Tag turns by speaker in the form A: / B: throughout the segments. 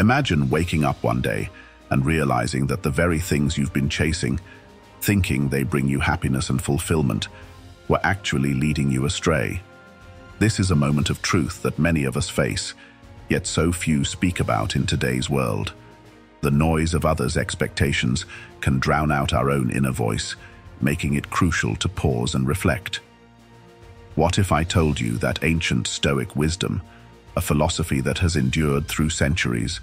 A: Imagine waking up one day and realizing that the very things you've been chasing, thinking they bring you happiness and fulfillment, were actually leading you astray. This is a moment of truth that many of us face, yet so few speak about in today's world. The noise of others' expectations can drown out our own inner voice, making it crucial to pause and reflect. What if I told you that ancient Stoic wisdom, a philosophy that has endured through centuries,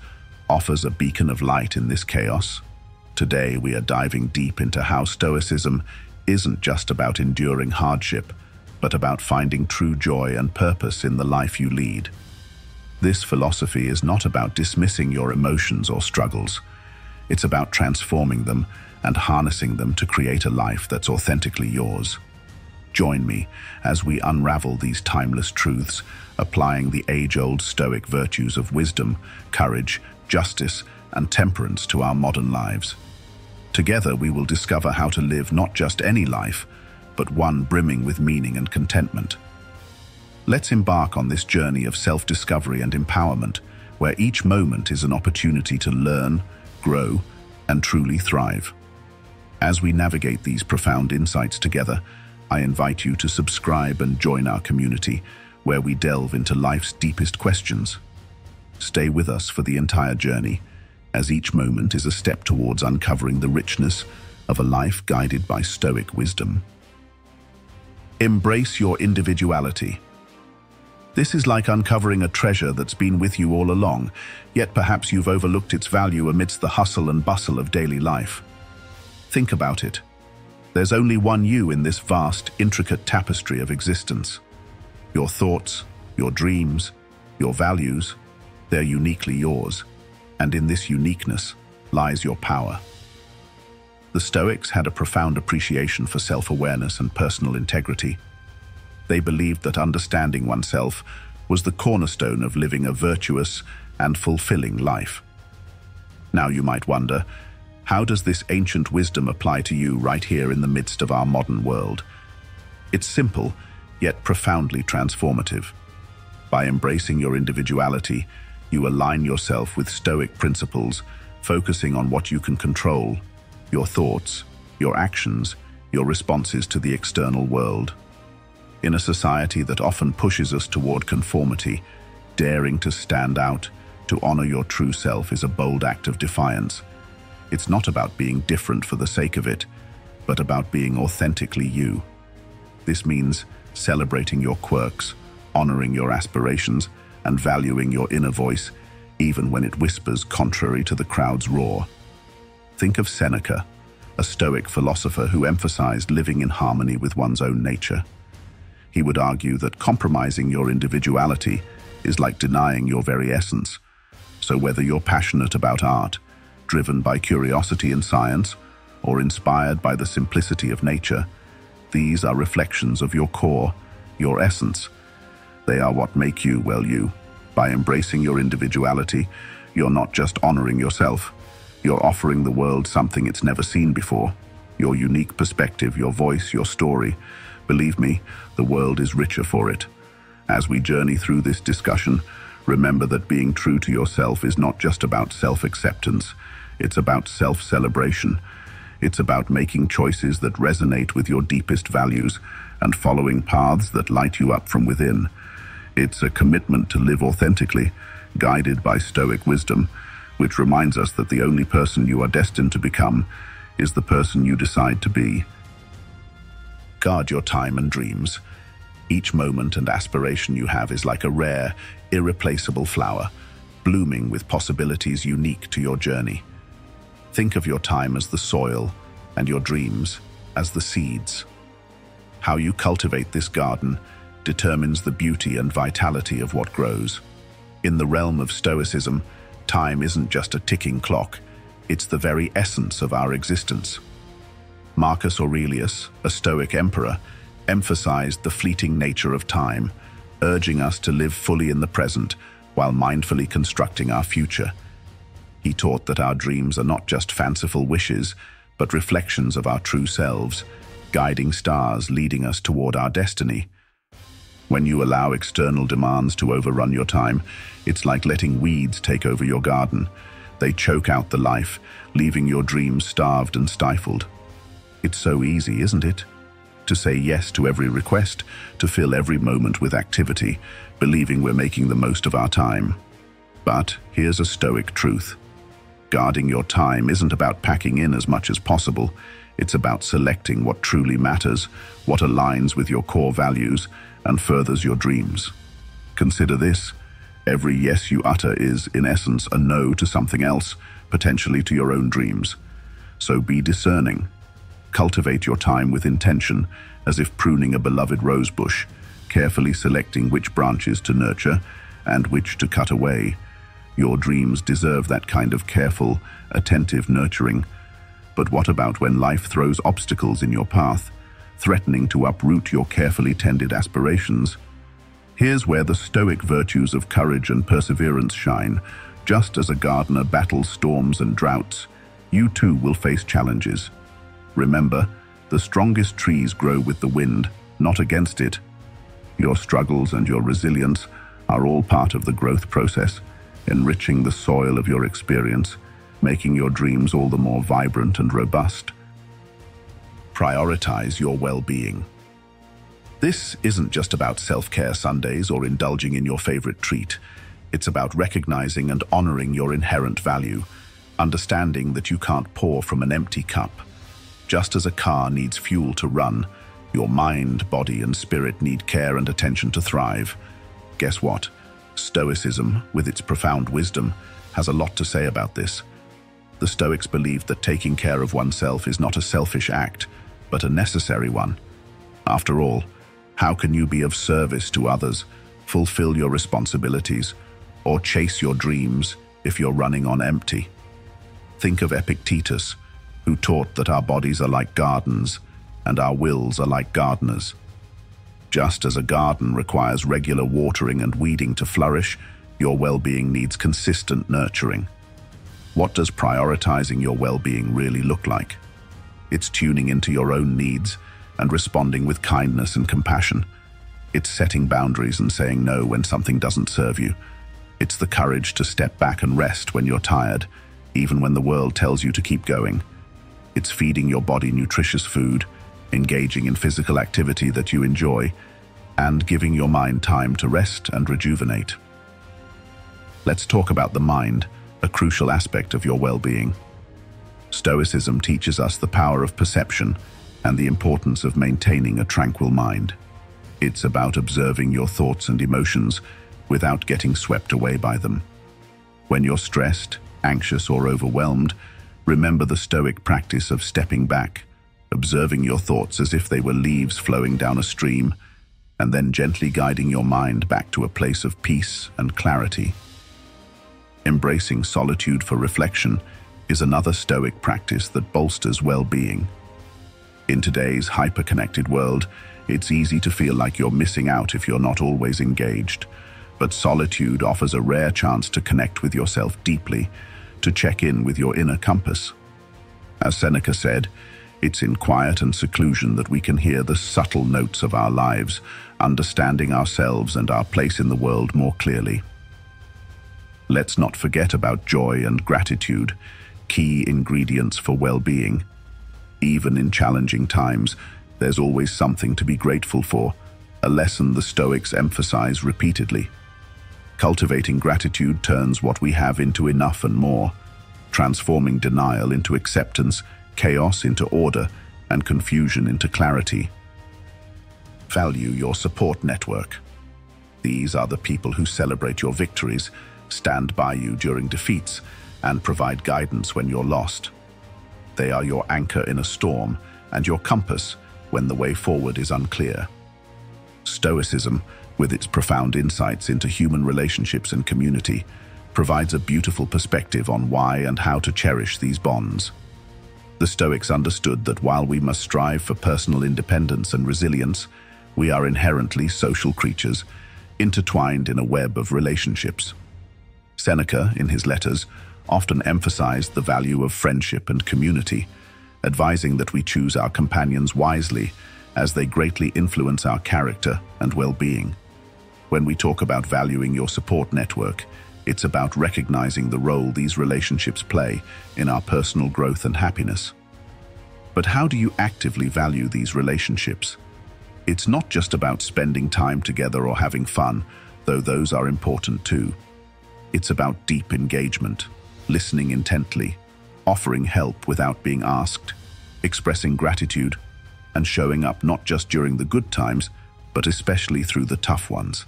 A: offers a beacon of light in this chaos? Today we are diving deep into how Stoicism isn't just about enduring hardship, but about finding true joy and purpose in the life you lead. This philosophy is not about dismissing your emotions or struggles. It's about transforming them and harnessing them to create a life that's authentically yours. Join me as we unravel these timeless truths, applying the age-old Stoic virtues of wisdom, courage, justice, and temperance to our modern lives. Together we will discover how to live not just any life, but one brimming with meaning and contentment. Let's embark on this journey of self-discovery and empowerment, where each moment is an opportunity to learn, grow, and truly thrive. As we navigate these profound insights together, I invite you to subscribe and join our community, where we delve into life's deepest questions. Stay with us for the entire journey, as each moment is a step towards uncovering the richness of a life guided by Stoic wisdom. Embrace your individuality. This is like uncovering a treasure that's been with you all along, yet perhaps you've overlooked its value amidst the hustle and bustle of daily life. Think about it. There's only one you in this vast, intricate tapestry of existence. Your thoughts, your dreams, your values, they're uniquely yours, and in this uniqueness lies your power. The Stoics had a profound appreciation for self-awareness and personal integrity. They believed that understanding oneself was the cornerstone of living a virtuous and fulfilling life. Now you might wonder, how does this ancient wisdom apply to you right here in the midst of our modern world? It's simple, yet profoundly transformative. By embracing your individuality, you align yourself with Stoic principles, focusing on what you can control: your thoughts, your actions, your responses to the external world. In a society that often pushes us toward conformity, daring to stand out, to honor your true self is a bold act of defiance. It's not about being different for the sake of it, but about being authentically you. This means celebrating your quirks, honoring your aspirations, and valuing your inner voice, even when it whispers contrary to the crowd's roar. Think of Seneca, a Stoic philosopher who emphasized living in harmony with one's own nature. He would argue that compromising your individuality is like denying your very essence. So whether you're passionate about art, driven by curiosity and science, or inspired by the simplicity of nature, these are reflections of your core, your essence. They are what make you, well, you. By embracing your individuality, you're not just honoring yourself, you're offering the world something it's never seen before. Your unique perspective, your voice, your story. Believe me, the world is richer for it. As we journey through this discussion, remember that being true to yourself is not just about self-acceptance. It's about self-celebration. It's about making choices that resonate with your deepest values and following paths that light you up from within. It's a commitment to live authentically, guided by Stoic wisdom, which reminds us that the only person you are destined to become is the person you decide to be. Guard your time and dreams. Each moment and aspiration you have is like a rare, irreplaceable flower, blooming with possibilities unique to your journey. Think of your time as the soil and your dreams as the seeds. How you cultivate this garden determines the beauty and vitality of what grows. In the realm of Stoicism, time isn't just a ticking clock, it's the very essence of our existence. Marcus Aurelius, a Stoic emperor, emphasized the fleeting nature of time, urging us to live fully in the present while mindfully constructing our future. He taught that our dreams are not just fanciful wishes, but reflections of our true selves, guiding stars leading us toward our destiny. When you allow external demands to overrun your time, it's like letting weeds take over your garden. They choke out the life, leaving your dreams starved and stifled. It's so easy, isn't it? To say yes to every request, to fill every moment with activity, believing we're making the most of our time. But here's a Stoic truth. Guarding your time isn't about packing in as much as possible. It's about selecting what truly matters, what aligns with your core values, and furthers your dreams. Consider this. Every yes you utter is, in essence, a no to something else, potentially to your own dreams. So be discerning. Cultivate your time with intention, as if pruning a beloved rose bush, carefully selecting which branches to nurture and which to cut away. Your dreams deserve that kind of careful, attentive nurturing. But what about when life throws obstacles in your path, threatening to uproot your carefully tended aspirations? Here's where the Stoic virtues of courage and perseverance shine. Just as a gardener battles storms and droughts, you too will face challenges. Remember, the strongest trees grow with the wind, not against it. Your struggles and your resilience are all part of the growth process, enriching the soil of your experience, making your dreams all the more vibrant and robust. Prioritize your well-being. This isn't just about self-care Sundays or indulging in your favorite treat. It's about recognizing and honoring your inherent value, understanding that you can't pour from an empty cup. Just as a car needs fuel to run, your mind, body, and spirit need care and attention to thrive. Guess what? Stoicism, with its profound wisdom, has a lot to say about this. The Stoics believed that taking care of oneself is not a selfish act, but a necessary one. After all, how can you be of service to others, fulfill your responsibilities, or chase your dreams if you're running on empty? Think of Epictetus, who taught that our bodies are like gardens and our wills are like gardeners. Just as a garden requires regular watering and weeding to flourish, your well-being needs consistent nurturing. What does prioritizing your well-being really look like? It's tuning into your own needs and responding with kindness and compassion. It's setting boundaries and saying no when something doesn't serve you. It's the courage to step back and rest when you're tired, even when the world tells you to keep going. It's feeding your body nutritious food, engaging in physical activity that you enjoy, and giving your mind time to rest and rejuvenate. Let's talk about the mind, a crucial aspect of your well-being. Stoicism teaches us the power of perception and the importance of maintaining a tranquil mind. It's about observing your thoughts and emotions without getting swept away by them. When you're stressed, anxious, or overwhelmed, remember the Stoic practice of stepping back, observing your thoughts as if they were leaves flowing down a stream, and then gently guiding your mind back to a place of peace and clarity. Embracing solitude for reflection is another Stoic practice that bolsters well-being. In today's hyper-connected world, it's easy to feel like you're missing out if you're not always engaged. But solitude offers a rare chance to connect with yourself deeply, to check in with your inner compass. As Seneca said, it's in quiet and seclusion that we can hear the subtle notes of our lives, understanding ourselves and our place in the world more clearly. Let's not forget about joy and gratitude, key ingredients for well-being. Even in challenging times, there's always something to be grateful for, a lesson the Stoics emphasize repeatedly. Cultivating gratitude turns what we have into enough and more, transforming denial into acceptance, chaos into order, and confusion into clarity. Value your support network. These are the people who celebrate your victories, stand by you during defeats, and provide guidance when you're lost. They are your anchor in a storm and your compass when the way forward is unclear. Stoicism, with its profound insights into human relationships and community, provides a beautiful perspective on why and how to cherish these bonds. The Stoics understood that while we must strive for personal independence and resilience, we are inherently social creatures, intertwined in a web of relationships. Seneca, in his letters, often emphasized the value of friendship and community, advising that we choose our companions wisely as they greatly influence our character and well-being. When we talk about valuing your support network, it's about recognizing the role these relationships play in our personal growth and happiness. But how do you actively value these relationships? It's not just about spending time together or having fun, though those are important too. It's about deep engagement, listening intently, offering help without being asked, expressing gratitude, and showing up not just during the good times, but especially through the tough ones.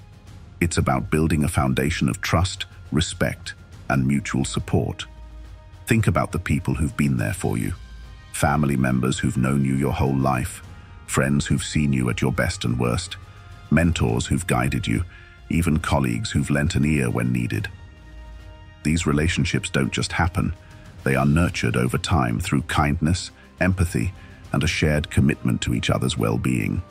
A: It's about building a foundation of trust, respect, and mutual support. Think about the people who've been there for you. Family members who've known you your whole life, friends who've seen you at your best and worst, mentors who've guided you, even colleagues who've lent an ear when needed. These relationships don't just happen, they are nurtured over time through kindness, empathy, and a shared commitment to each other's well-being.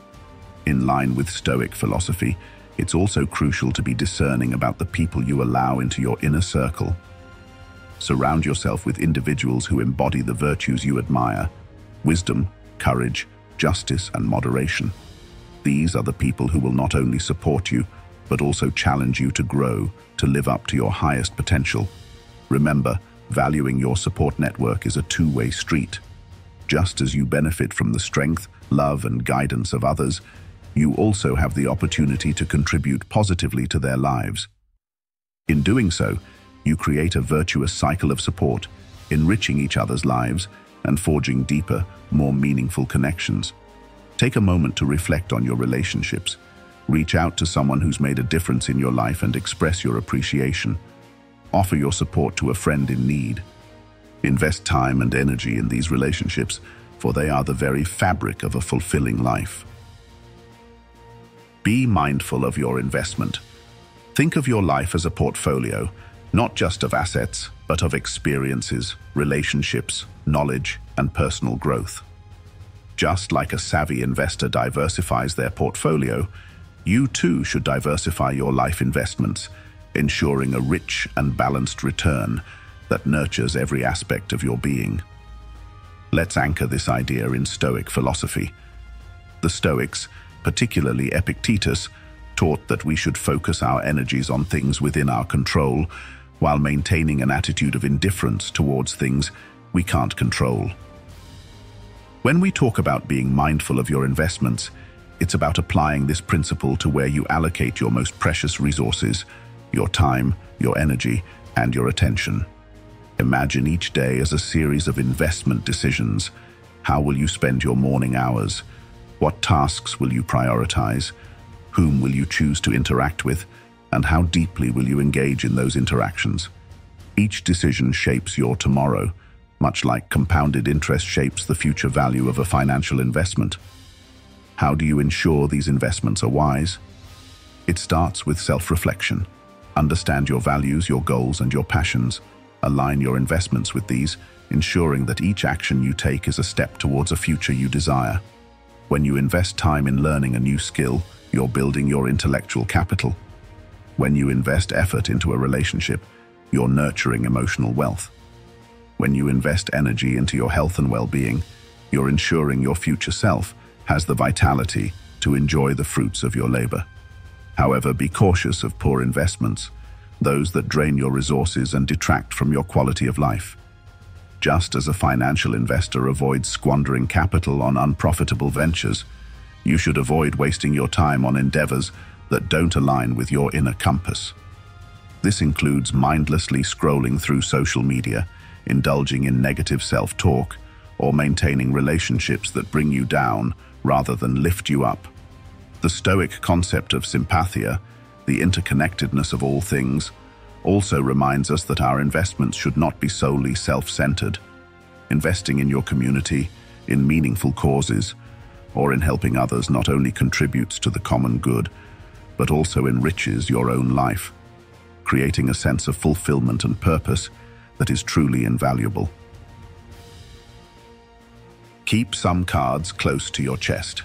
A: In line with Stoic philosophy, it's also crucial to be discerning about the people you allow into your inner circle. Surround yourself with individuals who embody the virtues you admire: wisdom, courage, justice, and moderation. These are the people who will not only support you, but also challenge you to grow, to live up to your highest potential. Remember, valuing your support network is a two-way street. Just as you benefit from the strength, love, and guidance of others, you also have the opportunity to contribute positively to their lives. In doing so, you create a virtuous cycle of support, enriching each other's lives and forging deeper, more meaningful connections. Take a moment to reflect on your relationships. Reach out to someone who's made a difference in your life and express your appreciation. Offer your support to a friend in need. Invest time and energy in these relationships, for they are the very fabric of a fulfilling life. Be mindful of your investment. Think of your life as a portfolio, not just of assets, but of experiences, relationships, knowledge, and personal growth. Just like a savvy investor diversifies their portfolio, you too should diversify your life investments, ensuring a rich and balanced return that nurtures every aspect of your being. Let's anchor this idea in Stoic philosophy. The Stoics, particularly Epictetus, taught that we should focus our energies on things within our control, while maintaining an attitude of indifference towards things we can't control. When we talk about being mindful of your investments, it's about applying this principle to where you allocate your most precious resources: your time, your energy, and your attention. Imagine each day as a series of investment decisions. How will you spend your morning hours? What tasks will you prioritize? Whom will you choose to interact with? And how deeply will you engage in those interactions? Each decision shapes your tomorrow, much like compounded interest shapes the future value of a financial investment. How do you ensure these investments are wise? It starts with self-reflection. Understand your values, your goals, and your passions. Align your investments with these, ensuring that each action you take is a step towards a future you desire. When you invest time in learning a new skill, you're building your intellectual capital. When you invest effort into a relationship, you're nurturing emotional wealth. When you invest energy into your health and well-being, you're ensuring your future self has the vitality to enjoy the fruits of your labor. However, be cautious of poor investments, those that drain your resources and detract from your quality of life. Just as a financial investor avoids squandering capital on unprofitable ventures, you should avoid wasting your time on endeavors that don't align with your inner compass. This includes mindlessly scrolling through social media, indulging in negative self-talk, or maintaining relationships that bring you down rather than lift you up. The Stoic concept of sympathia, the interconnectedness of all things, also reminds us that our investments should not be solely self-centered. Investing in your community, in meaningful causes, or in helping others not only contributes to the common good, but also enriches your own life, creating a sense of fulfillment and purpose that is truly invaluable. Keep some cards close to your chest.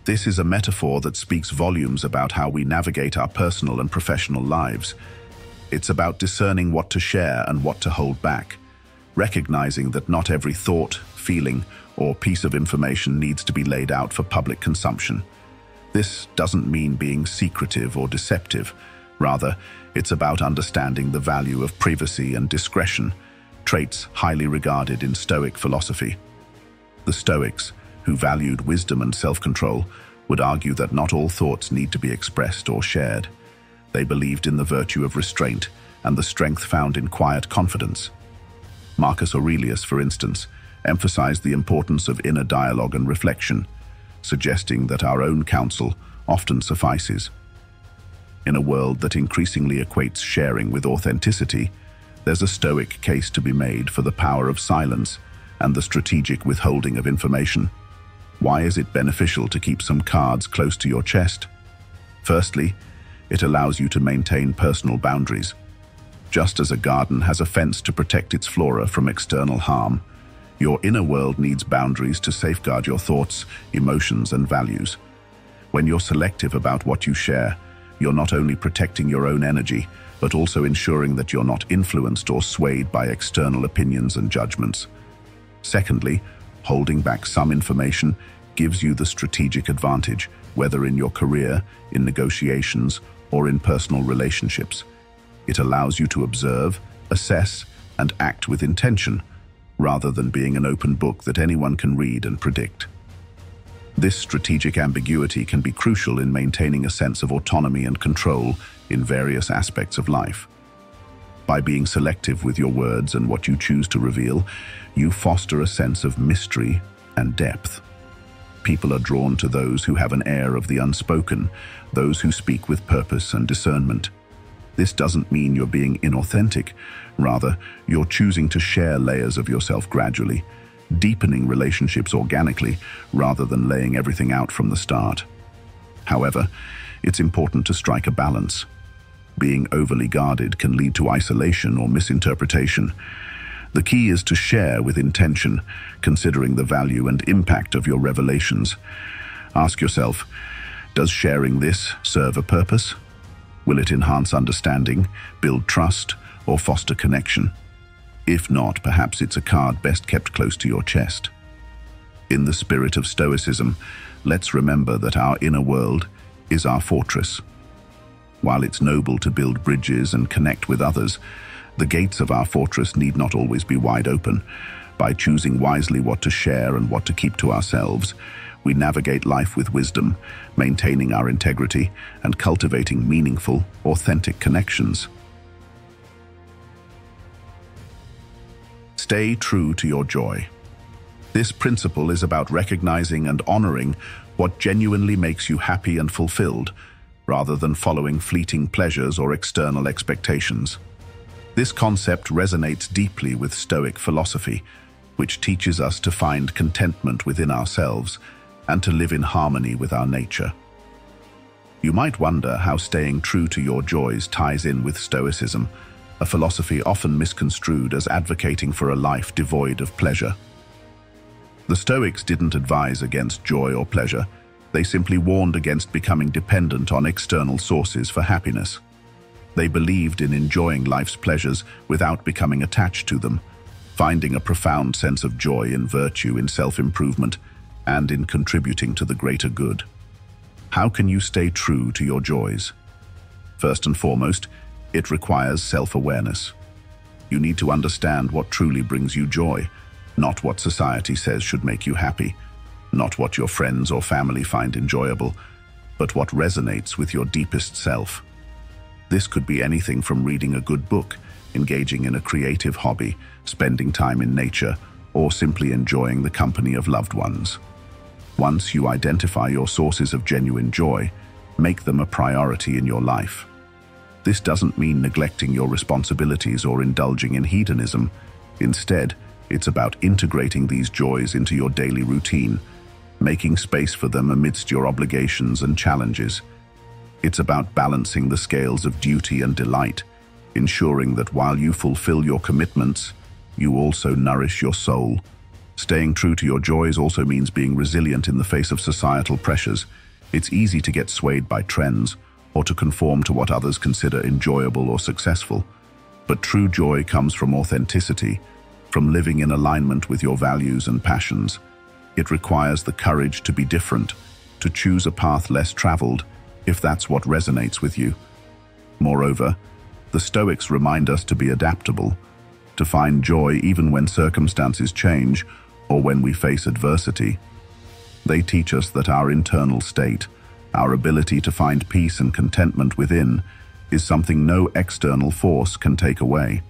A: This is a metaphor that speaks volumes about how we navigate our personal and professional lives. It's about discerning what to share and what to hold back, recognizing that not every thought, feeling, or piece of information needs to be laid out for public consumption. This doesn't mean being secretive or deceptive. Rather, it's about understanding the value of privacy and discretion, traits highly regarded in Stoic philosophy. The Stoics, who valued wisdom and self-control, would argue that not all thoughts need to be expressed or shared. They believed in the virtue of restraint and the strength found in quiet confidence. Marcus Aurelius, for instance, emphasized the importance of inner dialogue and reflection, suggesting that our own counsel often suffices. In a world that increasingly equates sharing with authenticity, there's a Stoic case to be made for the power of silence and the strategic withholding of information. Why is it beneficial to keep some cards close to your chest? Firstly, it allows you to maintain personal boundaries. Just as a garden has a fence to protect its flora from external harm, your inner world needs boundaries to safeguard your thoughts, emotions, and values. When you're selective about what you share, you're not only protecting your own energy, but also ensuring that you're not influenced or swayed by external opinions and judgments. Secondly, holding back some information gives you the strategic advantage, whether in your career, in negotiations, or in personal relationships. It allows you to observe, assess, and act with intention, rather than being an open book that anyone can read and predict. This strategic ambiguity can be crucial in maintaining a sense of autonomy and control in various aspects of life. By being selective with your words and what you choose to reveal, you foster a sense of mystery and depth. People are drawn to those who have an air of the unspoken, those who speak with purpose and discernment. This doesn't mean you're being inauthentic. Rather, you're choosing to share layers of yourself gradually, deepening relationships organically rather than laying everything out from the start. However, it's important to strike a balance. Being overly guarded can lead to isolation or misinterpretation. The key is to share with intention, considering the value and impact of your revelations. Ask yourself, does sharing this serve a purpose? Will it enhance understanding, build trust, or foster connection? If not, perhaps it's a card best kept close to your chest. In the spirit of Stoicism, let's remember that our inner world is our fortress. While it's noble to build bridges and connect with others, the gates of our fortress need not always be wide open. By choosing wisely what to share and what to keep to ourselves, we navigate life with wisdom, maintaining our integrity and cultivating meaningful, authentic connections. Stay true to your joy. This principle is about recognizing and honoring what genuinely makes you happy and fulfilled, rather than following fleeting pleasures or external expectations. This concept resonates deeply with Stoic philosophy, which teaches us to find contentment within ourselves and to live in harmony with our nature. You might wonder how staying true to your joys ties in with Stoicism, a philosophy often misconstrued as advocating for a life devoid of pleasure. The Stoics didn't advise against joy or pleasure. They simply warned against becoming dependent on external sources for happiness. They believed in enjoying life's pleasures without becoming attached to them, finding a profound sense of joy and virtue in self-improvement and in contributing to the greater good. How can you stay true to your joys? First and foremost, it requires self-awareness. You need to understand what truly brings you joy, not what society says should make you happy, not what your friends or family find enjoyable, but what resonates with your deepest self. This could be anything from reading a good book, engaging in a creative hobby, spending time in nature, or simply enjoying the company of loved ones. Once you identify your sources of genuine joy, make them a priority in your life. This doesn't mean neglecting your responsibilities or indulging in hedonism. Instead, it's about integrating these joys into your daily routine, making space for them amidst your obligations and challenges. It's about balancing the scales of duty and delight, ensuring that while you fulfill your commitments, you also nourish your soul. Staying true to your joys also means being resilient in the face of societal pressures. It's easy to get swayed by trends or to conform to what others consider enjoyable or successful. But true joy comes from authenticity, from living in alignment with your values and passions. It requires the courage to be different, to choose a path less traveled, if that's what resonates with you. Moreover, the Stoics remind us to be adaptable, to find joy even when circumstances change or when we face adversity. They teach us that our internal state, our ability to find peace and contentment within, is something no external force can take away.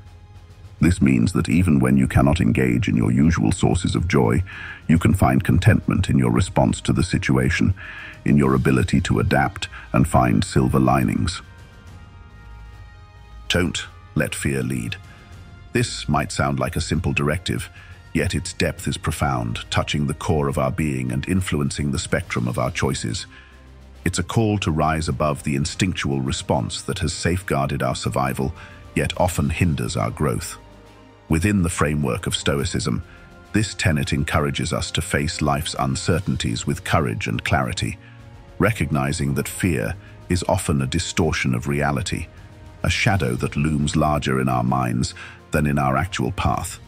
A: This means that even when you cannot engage in your usual sources of joy, you can find contentment in your response to the situation, in your ability to adapt and find silver linings. Don't let fear lead. This might sound like a simple directive, yet its depth is profound, touching the core of our being and influencing the spectrum of our choices. It's a call to rise above the instinctual response that has safeguarded our survival, yet often hinders our growth. Within the framework of Stoicism, this tenet encourages us to face life's uncertainties with courage and clarity, recognizing that fear is often a distortion of reality, a shadow that looms larger in our minds than in our actual path.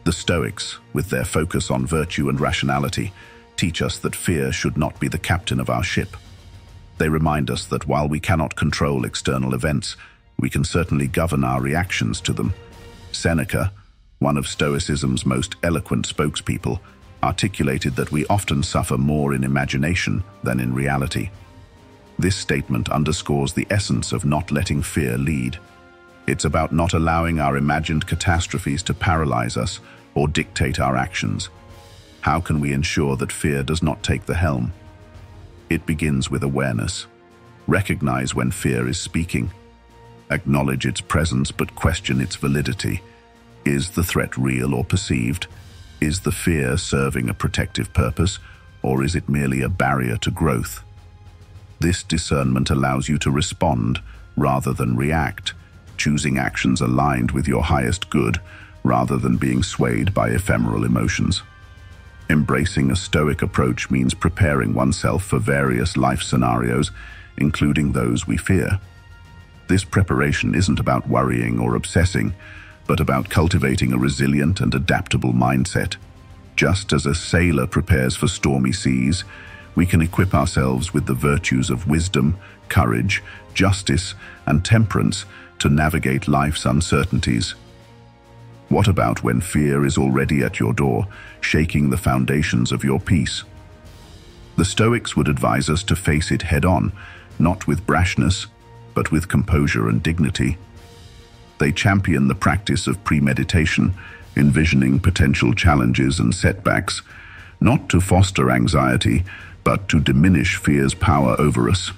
A: The Stoics, with their focus on virtue and rationality, teach us that fear should not be the captain of our ship. They remind us that while we cannot control external events, we can certainly govern our reactions to them. Seneca, one of Stoicism's most eloquent spokespeople, articulated that we often suffer more in imagination than in reality. This statement underscores the essence of not letting fear lead. It's about not allowing our imagined catastrophes to paralyze us or dictate our actions. How can we ensure that fear does not take the helm? It begins with awareness. Recognize when fear is speaking. Acknowledge its presence but question its validity. Is the threat real or perceived? Is the fear serving a protective purpose, or is it merely a barrier to growth? This discernment allows you to respond rather than react, choosing actions aligned with your highest good rather than being swayed by ephemeral emotions. Embracing a Stoic approach means preparing oneself for various life scenarios, including those we fear. This preparation isn't about worrying or obsessing, but about cultivating a resilient and adaptable mindset. Just as a sailor prepares for stormy seas, we can equip ourselves with the virtues of wisdom, courage, justice, and temperance to navigate life's uncertainties. What about when fear is already at your door, shaking the foundations of your peace? The Stoics would advise us to face it head-on, not with brashness, but with composure and dignity. They champion the practice of premeditation, envisioning potential challenges and setbacks, not to foster anxiety, but to diminish fear's power over us.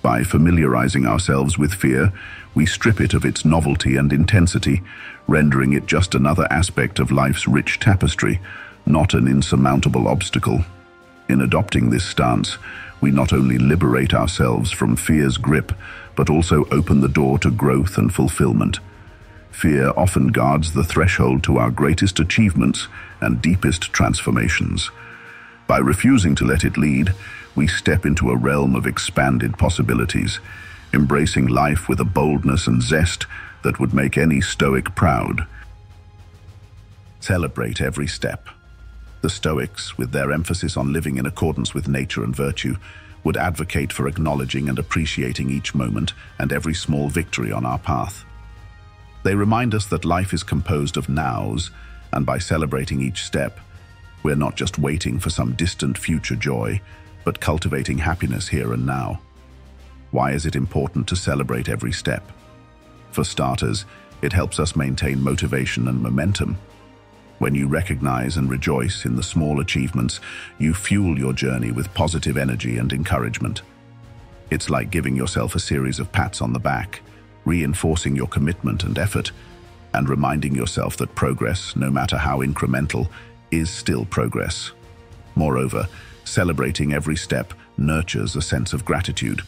A: By familiarizing ourselves with fear, we strip it of its novelty and intensity, rendering it just another aspect of life's rich tapestry, not an insurmountable obstacle. In adopting this stance, we not only liberate ourselves from fear's grip, but also open the door to growth and fulfillment. Fear often guards the threshold to our greatest achievements and deepest transformations. By refusing to let it lead, we step into a realm of expanded possibilities, embracing life with a boldness and zest that would make any Stoic proud. Celebrate every step. The Stoics, with their emphasis on living in accordance with nature and virtue, would advocate for acknowledging and appreciating each moment and every small victory on our path. They remind us that life is composed of nows, and by celebrating each step, we're not just waiting for some distant future joy, but cultivating happiness here and now. Why is it important to celebrate every step? For starters, it helps us maintain motivation and momentum. When you recognize and rejoice in the small achievements, you fuel your journey with positive energy and encouragement. It's like giving yourself a series of pats on the back, reinforcing your commitment and effort, and reminding yourself that progress, no matter how incremental, is still progress. Moreover, celebrating every step nurtures a sense of gratitude.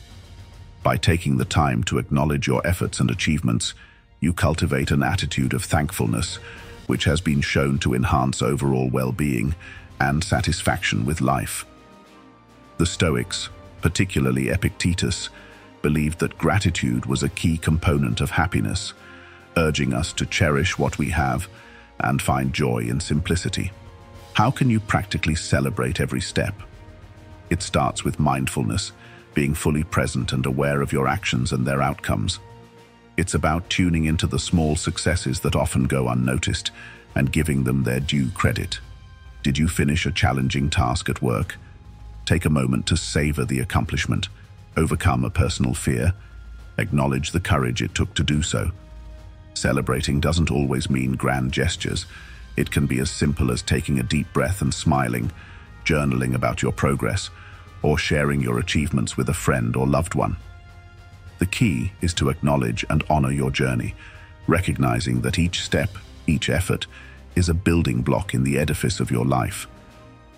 A: By taking the time to acknowledge your efforts and achievements, you cultivate an attitude of thankfulness, which has been shown to enhance overall well-being and satisfaction with life. The Stoics, particularly Epictetus, believed that gratitude was a key component of happiness, urging us to cherish what we have and find joy in simplicity. How can you practically celebrate every step? It starts with mindfulness, being fully present and aware of your actions and their outcomes. It's about tuning into the small successes that often go unnoticed and giving them their due credit. Did you finish a challenging task at work? Take a moment to savor the accomplishment, overcome a personal fear, acknowledge the courage it took to do so. Celebrating doesn't always mean grand gestures. It can be as simple as taking a deep breath and smiling, journaling about your progress, or sharing your achievements with a friend or loved one. The key is to acknowledge and honor your journey, recognizing that each step, each effort, is a building block in the edifice of your life.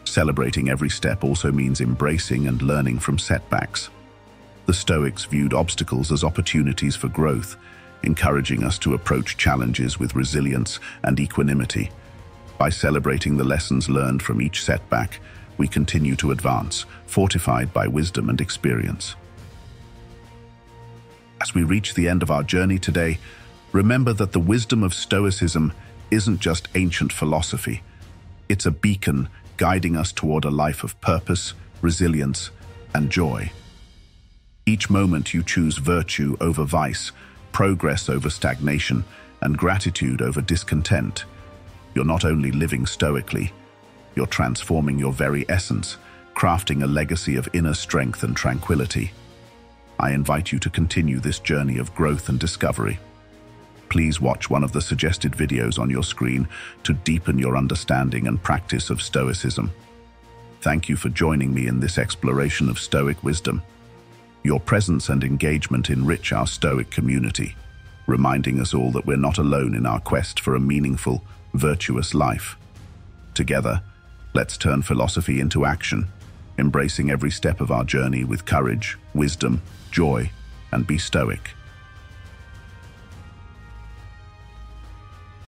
A: Celebrating every step also means embracing and learning from setbacks. The Stoics viewed obstacles as opportunities for growth, encouraging us to approach challenges with resilience and equanimity. By celebrating the lessons learned from each setback, we continue to advance, fortified by wisdom and experience. As we reach the end of our journey today, remember that the wisdom of Stoicism isn't just ancient philosophy. It's a beacon guiding us toward a life of purpose, resilience, and joy. Each moment you choose virtue over vice, progress over stagnation, and gratitude over discontent, you're not only living stoically, you're transforming your very essence, crafting a legacy of inner strength and tranquility. I invite you to continue this journey of growth and discovery. Please watch one of the suggested videos on your screen to deepen your understanding and practice of Stoicism. Thank you for joining me in this exploration of Stoic wisdom. Your presence and engagement enrich our Stoic community, reminding us all that we're not alone in our quest for a meaningful, virtuous life. Together, let's turn philosophy into action, embracing every step of our journey with courage, wisdom, joy, and be Stoic.